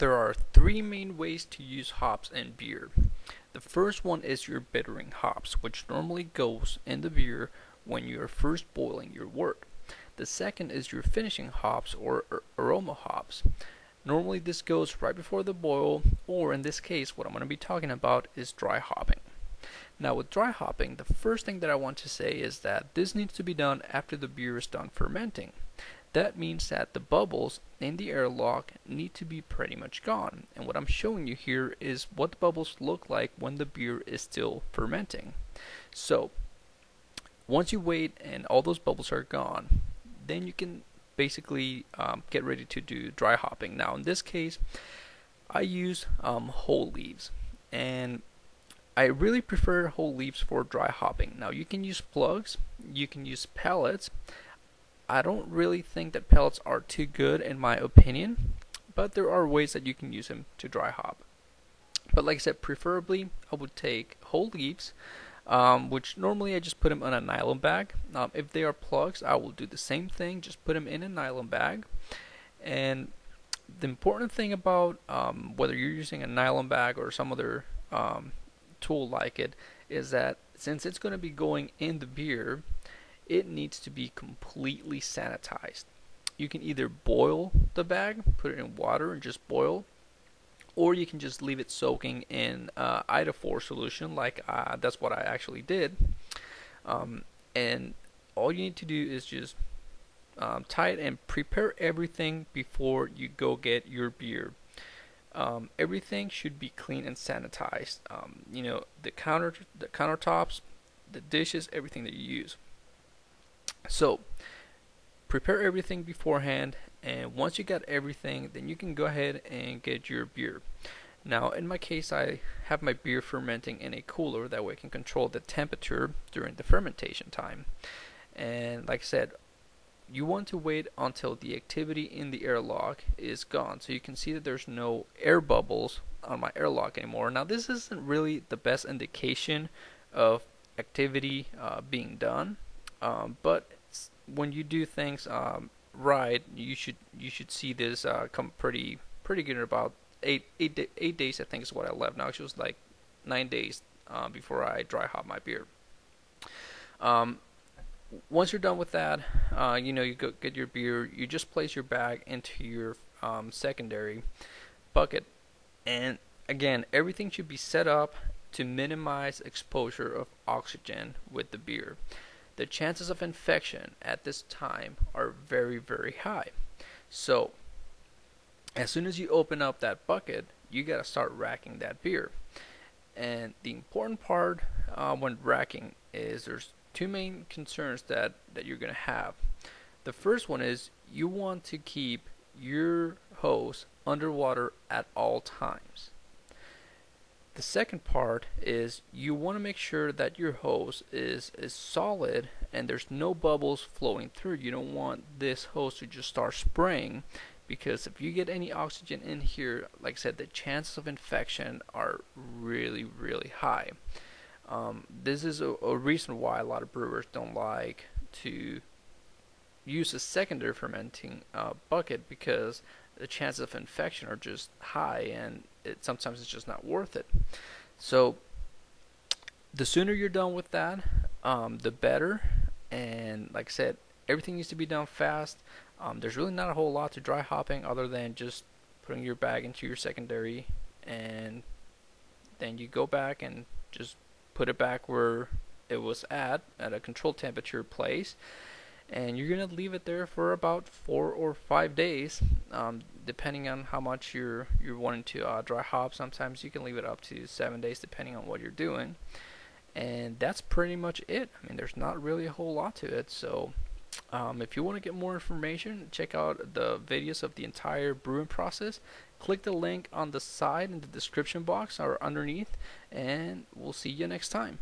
There are three main ways to use hops in beer. The first one is your bittering hops, which normally goes in the beer when you are first boiling your wort. The second is your finishing hops or aroma hops. Normally this goes right before the boil, or in this case what I'm going to be talking about is dry hopping. Now with dry hopping, the first thing that I want to say is that this needs to be done after the beer is done fermenting. That means that the bubbles in the airlock need to be pretty much gone. And what I'm showing you here is what the bubbles look like when the beer is still fermenting. So once you wait and all those bubbles are gone, then you can basically get ready to do dry hopping. Now in this case, I use whole leaves, and I really prefer whole leaves for dry hopping. Now you can use plugs, you can use pellets. I don't really think that pellets are too good in my opinion, but there are ways that you can use them to dry hop. But like I said, preferably I would take whole leaves, which normally I just put them in a nylon bag. If they are plugs, I will do the same thing, just put them in a nylon bag. And the important thing about whether you're using a nylon bag or some other tool like it is that since it's going to be going in the beer, it needs to be completely sanitized. You can either boil the bag, put it in water and just boil, or you can just leave it soaking in iodophor solution, like that's what I actually did. And all you need to do is just tie it and prepare everything before you go get your beer. Everything should be clean and sanitized. The countertops, the dishes, everything that you use. So prepare everything beforehand, and once you got everything, then you can go ahead and get your beer. Now in my case, I have my beer fermenting in a cooler, that way I can control the temperature during the fermentation time. And like I said, you want to wait until the activity in the airlock is gone, so you can see that there's no air bubbles on my airlock anymore. Now this isn't really the best indication of activity being done, but when you do things right, you should see this come pretty good in about 8 days. I think is what I left. Now it was like 9 days before I dry hop my beer. Once you're done with that, you go get your beer. You just place your bag into your secondary bucket, and again, everything should be set up to minimize exposure of oxygen with the beer. The chances of infection at this time are very, very high. So as soon as you open up that bucket, you got to start racking that beer. And the important part when racking is there's two main concerns that you're going to have. The first one is you want to keep your hose underwater at all times. The second part is you want to make sure that your hose is solid and there's no bubbles flowing through. You don't want this hose to just start spraying, because if you get any oxygen in here, like I said, the chances of infection are really, really high. This is a reason why a lot of brewers don't like to use a secondary fermenting bucket, because the chances of infection are just high, and sometimes it's just not worth it. So the sooner you're done with that, the better. And like I said, everything needs to be done fast. There's really not a whole lot to dry hopping other than just putting your bag into your secondary, and then you go back and just put it back where it was at a controlled temperature place, and you're gonna leave it there for about 4 or 5 days, depending on how much you're wanting to dry hop. Sometimes you can leave it up to 7 days depending on what you're doing, and that's pretty much it. I mean, there's not really a whole lot to it. So if you want to get more information, check out the videos of the entire brewing process. Click the link on the side in the description box or underneath, and we'll see you next time.